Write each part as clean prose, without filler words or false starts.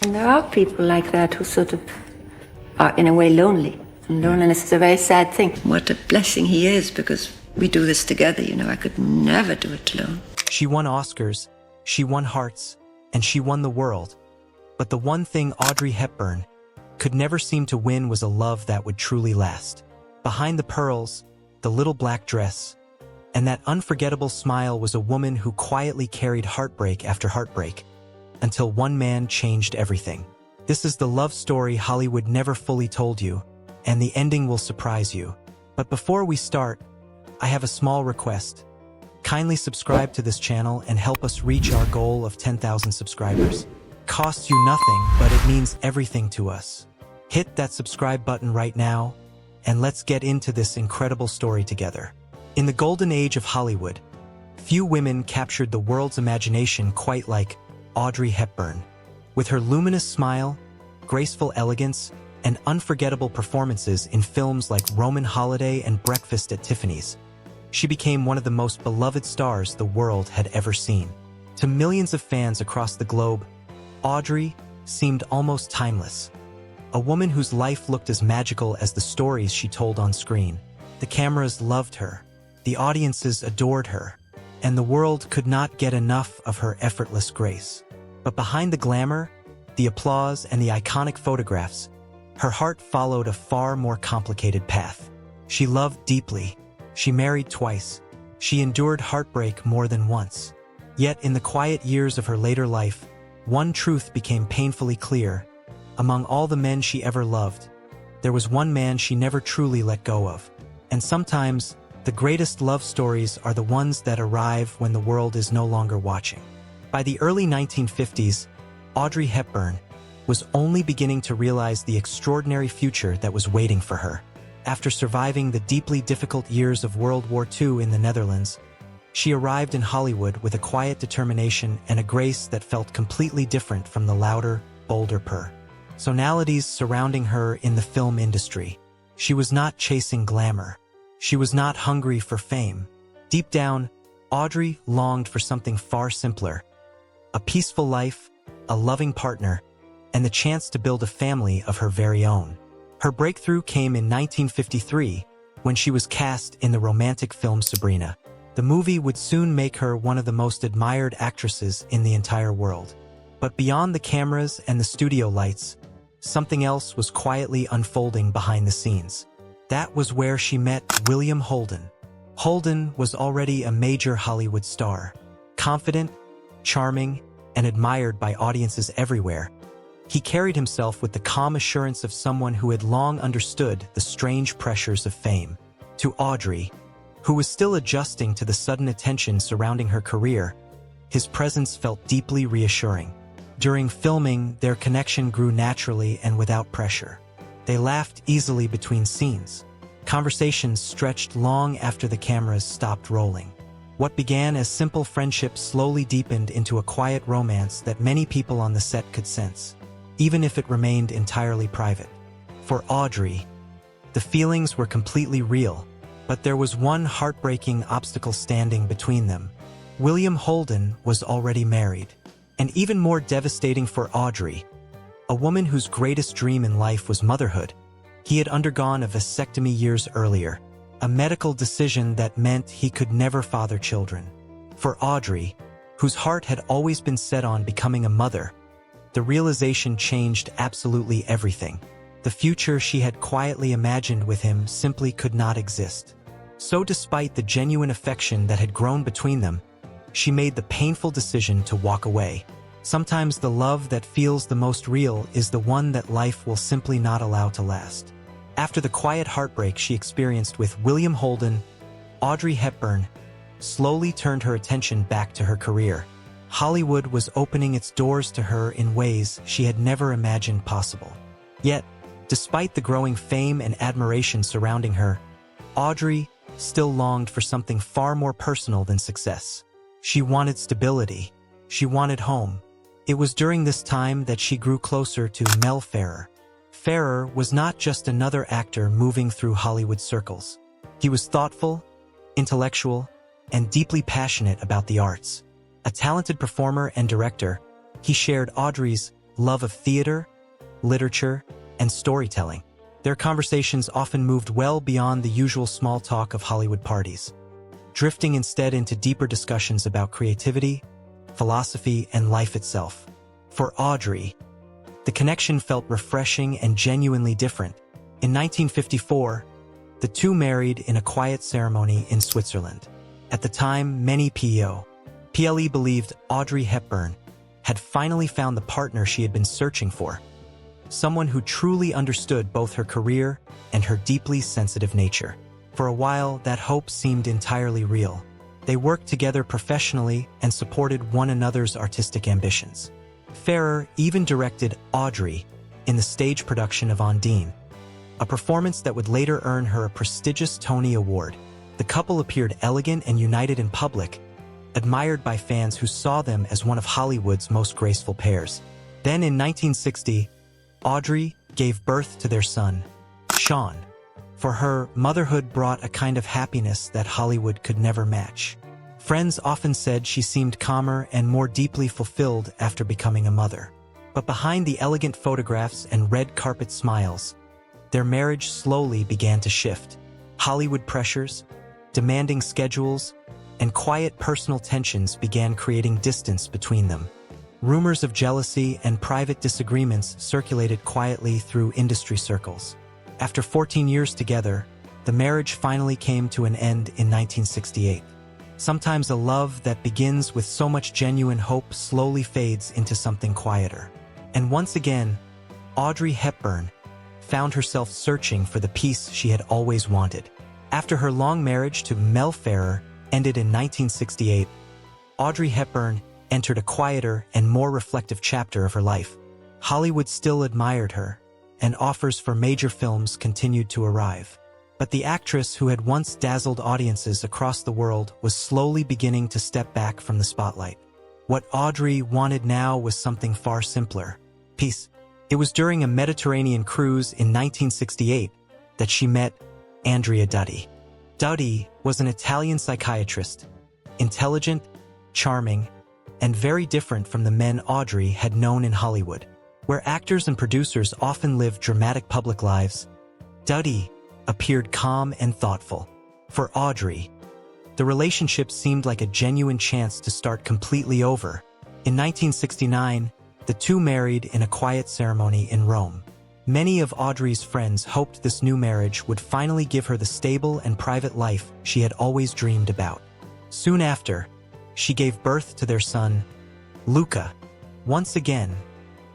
And there are people like that who sort of are in a way lonely. And loneliness is a very sad thing. What a blessing he is, because we do this together, you know. I could never do it alone. She won Oscars, she won hearts, and she won the world. But the one thing Audrey Hepburn could never seem to win was a love that would truly last. Behind the pearls, the little black dress, and that unforgettable smile was a woman who quietly carried heartbreak after heartbreak, until one man changed everything. This is the love story Hollywood never fully told you, and the ending will surprise you. But before we start, I have a small request. Kindly subscribe to this channel and help us reach our goal of 10,000 subscribers. Costs you nothing, but it means everything to us. Hit that subscribe button right now, and let's get into this incredible story together. In the golden age of Hollywood, few women captured the world's imagination quite like Audrey Hepburn. With her luminous smile, graceful elegance, and unforgettable performances in films like Roman Holiday and Breakfast at Tiffany's, she became one of the most beloved stars the world had ever seen. To millions of fans across the globe, Audrey seemed almost timeless. A woman whose life looked as magical as the stories she told on screen. The cameras loved her, the audiences adored her, and the world could not get enough of her effortless grace. But behind the glamour, the applause, and the iconic photographs, her heart followed a far more complicated path. She loved deeply. She married twice. She endured heartbreak more than once. Yet in the quiet years of her later life, one truth became painfully clear. Among all the men she ever loved, there was one man she never truly let go of. And sometimes, the greatest love stories are the ones that arrive when the world is no longer watching. By the early 1950s, Audrey Hepburn was only beginning to realize the extraordinary future that was waiting for her. After surviving the deeply difficult years of World War II in the Netherlands, she arrived in Hollywood with a quiet determination and a grace that felt completely different from the louder, bolder personalities surrounding her in the film industry. She was not chasing glamour. She was not hungry for fame. Deep down, Audrey longed for something far simpler: a peaceful life, a loving partner, and the chance to build a family of her very own. Her breakthrough came in 1953 when she was cast in the romantic film Sabrina. The movie would soon make her one of the most admired actresses in the entire world. But beyond the cameras and the studio lights, something else was quietly unfolding behind the scenes. That was where she met William Holden. Holden was already a major Hollywood star, confident, charming, and admired by audiences everywhere. He carried himself with the calm assurance of someone who had long understood the strange pressures of fame. To Audrey, who was still adjusting to the sudden attention surrounding her career, his presence felt deeply reassuring. During filming, their connection grew naturally and without pressure. They laughed easily between scenes. Conversations stretched long after the cameras stopped rolling. What began as simple friendship slowly deepened into a quiet romance that many people on the set could sense, even if it remained entirely private. For Audrey, the feelings were completely real, but there was one heartbreaking obstacle standing between them. William Holden was already married. And even more devastating for Audrey, a woman whose greatest dream in life was motherhood. He had undergone a vasectomy years earlier, a medical decision that meant he could never father children. For Audrey, whose heart had always been set on becoming a mother, the realization changed absolutely everything. The future she had quietly imagined with him simply could not exist. So despite the genuine affection that had grown between them, she made the painful decision to walk away. Sometimes the love that feels the most real is the one that life will simply not allow to last. After the quiet heartbreak she experienced with William Holden, Audrey Hepburn slowly turned her attention back to her career. Hollywood was opening its doors to her in ways she had never imagined possible. Yet, despite the growing fame and admiration surrounding her, Audrey still longed for something far more personal than success. She wanted stability. She wanted home. It was during this time that she grew closer to Mel Ferrer. Ferrer was not just another actor moving through Hollywood circles. He was thoughtful, intellectual, and deeply passionate about the arts. A talented performer and director, he shared Audrey's love of theater, literature, and storytelling. Their conversations often moved well beyond the usual small talk of Hollywood parties, drifting instead into deeper discussions about creativity, philosophy, and life itself. For Audrey, the connection felt refreshing and genuinely different. In 1954, the two married in a quiet ceremony in Switzerland. At the time, many PLE believed Audrey Hepburn had finally found the partner she had been searching for, someone who truly understood both her career and her deeply sensitive nature. For a while, that hope seemed entirely real. They worked together professionally and supported one another's artistic ambitions. Ferrer even directed Audrey in the stage production of Ondine, a performance that would later earn her a prestigious Tony Award. The couple appeared elegant and united in public, admired by fans who saw them as one of Hollywood's most graceful pairs. Then in 1960, Audrey gave birth to their son, Sean. For her, motherhood brought a kind of happiness that Hollywood could never match. Friends often said she seemed calmer and more deeply fulfilled after becoming a mother. But behind the elegant photographs and red carpet smiles, their marriage slowly began to shift. Hollywood pressures, demanding schedules, and quiet personal tensions began creating distance between them. Rumors of jealousy and private disagreements circulated quietly through industry circles. After 14 years together, the marriage finally came to an end in 1968. Sometimes a love that begins with so much genuine hope slowly fades into something quieter. And once again, Audrey Hepburn found herself searching for the peace she had always wanted. After her long marriage to Mel Ferrer ended in 1968, Audrey Hepburn entered a quieter and more reflective chapter of her life. Hollywood still admired her, and offers for major films continued to arrive. But the actress who had once dazzled audiences across the world was slowly beginning to step back from the spotlight. What Audrey wanted now was something far simpler: peace. It was during a Mediterranean cruise in 1968 that she met Andrea Dotti. Dotti was an Italian psychiatrist, intelligent, charming, and very different from the men Audrey had known in Hollywood. Where actors and producers often live dramatic public lives, Dotti appeared calm and thoughtful. For Audrey, the relationship seemed like a genuine chance to start completely over. In 1969, the two married in a quiet ceremony in Rome. Many of Audrey's friends hoped this new marriage would finally give her the stable and private life she had always dreamed about. Soon after, she gave birth to their son, Luca. Once again,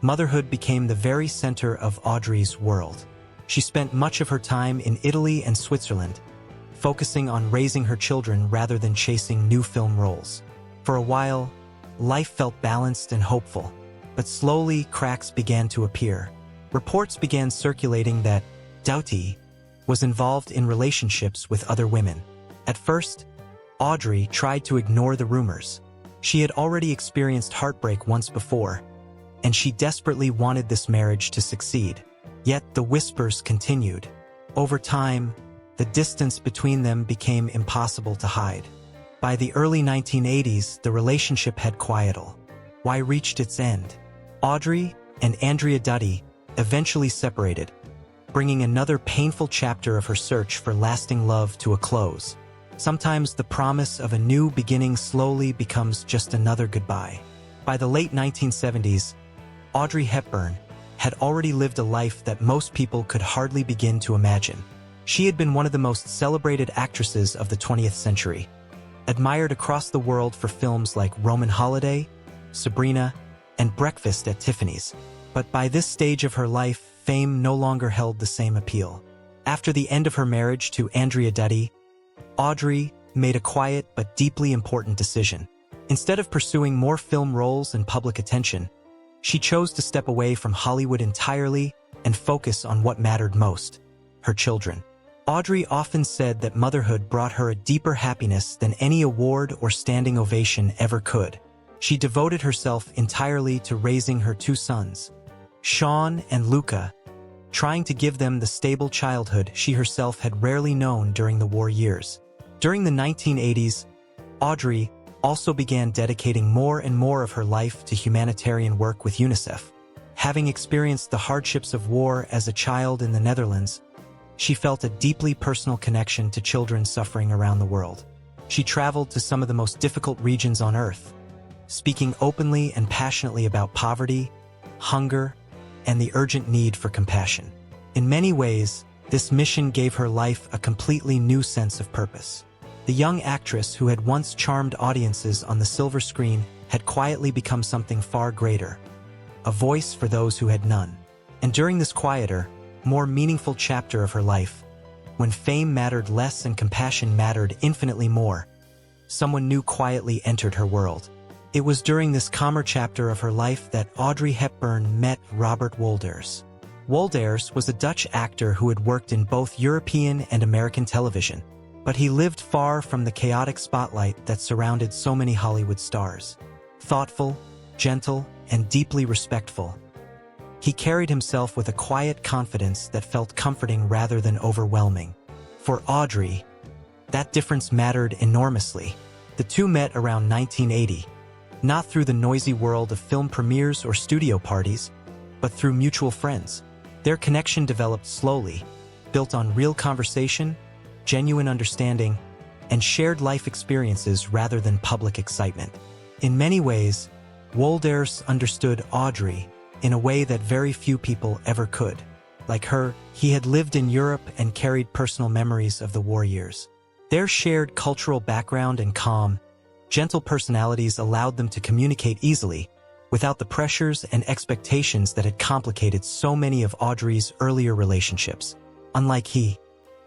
motherhood became the very center of Audrey's world. She spent much of her time in Italy and Switzerland, focusing on raising her children rather than chasing new film roles. For a while, life felt balanced and hopeful, but slowly cracks began to appear. Reports began circulating that Dotti was involved in relationships with other women. At first, Audrey tried to ignore the rumors. She had already experienced heartbreak once before, and she desperately wanted this marriage to succeed. Yet the whispers continued. Over time, the distance between them became impossible to hide. By the early 1980s, the relationship had quieted. Why reached its end? Audrey and Andrea Dotti eventually separated, bringing another painful chapter of her search for lasting love to a close. Sometimes the promise of a new beginning slowly becomes just another goodbye. By the late 1970s, Audrey Hepburn had already lived a life that most people could hardly begin to imagine. She had been one of the most celebrated actresses of the 20th century, admired across the world for films like Roman Holiday, Sabrina, and Breakfast at Tiffany's. But by this stage of her life, fame no longer held the same appeal. After the end of her marriage to Andrea Dotti, Audrey made a quiet but deeply important decision. Instead of pursuing more film roles and public attention, she chose to step away from Hollywood entirely and focus on what mattered most: her children. Audrey often said that motherhood brought her a deeper happiness than any award or standing ovation ever could. She devoted herself entirely to raising her two sons, Sean and Luca, trying to give them the stable childhood she herself had rarely known during the war years. During the 1980s, Audrey also began dedicating more and more of her life to humanitarian work with UNICEF. Having experienced the hardships of war as a child in the Netherlands, she felt a deeply personal connection to children suffering around the world. She traveled to some of the most difficult regions on Earth, speaking openly and passionately about poverty, hunger, and the urgent need for compassion. In many ways, this mission gave her life a completely new sense of purpose. The young actress who had once charmed audiences on the silver screen had quietly become something far greater, a voice for those who had none. And during this quieter, more meaningful chapter of her life, when fame mattered less and compassion mattered infinitely more, someone new quietly entered her world. It was during this calmer chapter of her life that Audrey Hepburn met Robert Wolders. Wolders was a Dutch actor who had worked in both European and American television, but he lived far from the chaotic spotlight that surrounded so many Hollywood stars. Thoughtful, gentle, and deeply respectful, he carried himself with a quiet confidence that felt comforting rather than overwhelming. For Audrey, that difference mattered enormously. The two met around 1980, not through the noisy world of film premieres or studio parties, but through mutual friends. Their connection developed slowly, built on real conversation, genuine understanding, and shared life experiences rather than public excitement. In many ways, Wolders understood Audrey in a way that very few people ever could. Like her, he had lived in Europe and carried personal memories of the war years. Their shared cultural background and calm, gentle personalities allowed them to communicate easily, without the pressures and expectations that had complicated so many of Audrey's earlier relationships. Unlike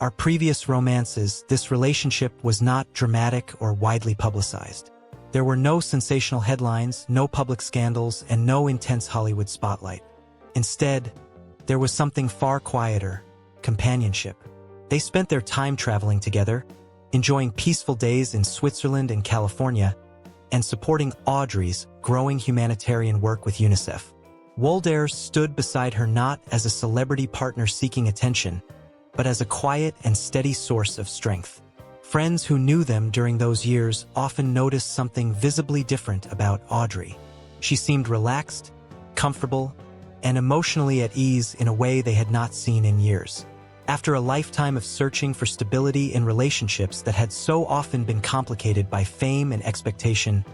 our previous romances, this relationship was not dramatic or widely publicized. There were no sensational headlines, no public scandals, and no intense Hollywood spotlight. Instead, there was something far quieter: companionship. They spent their time traveling together, enjoying peaceful days in Switzerland and California, and supporting Audrey's growing humanitarian work with UNICEF. Wolders stood beside her not as a celebrity partner seeking attention, but as a quiet and steady source of strength. Friends who knew them during those years often noticed something visibly different about Audrey. She seemed relaxed, comfortable, and emotionally at ease in a way they had not seen in years. After a lifetime of searching for stability in relationships that had so often been complicated by fame and expectation,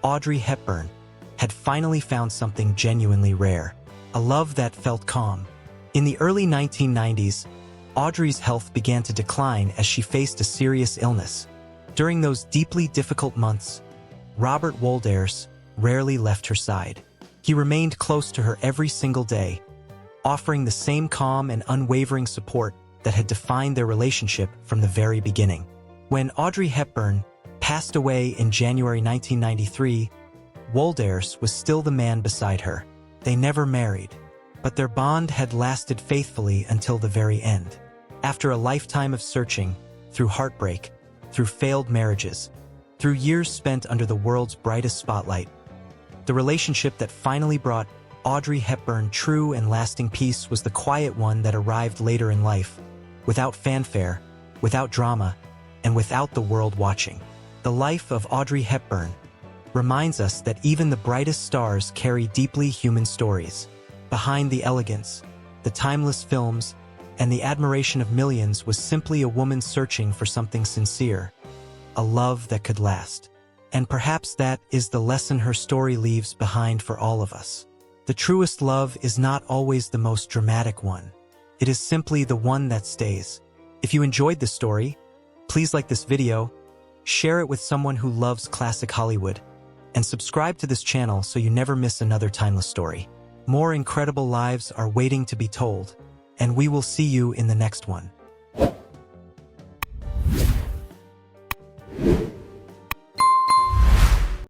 Audrey Hepburn had finally found something genuinely rare: a love that felt calm. In the early 1990s, Audrey's health began to decline as she faced a serious illness. During those deeply difficult months, Robert Wolders rarely left her side. He remained close to her every single day, offering the same calm and unwavering support that had defined their relationship from the very beginning. When Audrey Hepburn passed away in January 1993, Wolders was still the man beside her. They never married, but their bond had lasted faithfully until the very end. After a lifetime of searching, through heartbreak, through failed marriages, through years spent under the world's brightest spotlight, the relationship that finally brought Audrey Hepburn true and lasting peace was the quiet one that arrived later in life, without fanfare, without drama, and without the world watching. The life of Audrey Hepburn reminds us that even the brightest stars carry deeply human stories. Behind the elegance, the timeless films, and the admiration of millions was simply a woman searching for something sincere, a love that could last. And perhaps that is the lesson her story leaves behind for all of us. The truest love is not always the most dramatic one. It is simply the one that stays. If you enjoyed this story, please like this video, share it with someone who loves classic Hollywood, and subscribe to this channel so you never miss another timeless story. More incredible lives are waiting to be told, and we will see you in the next one.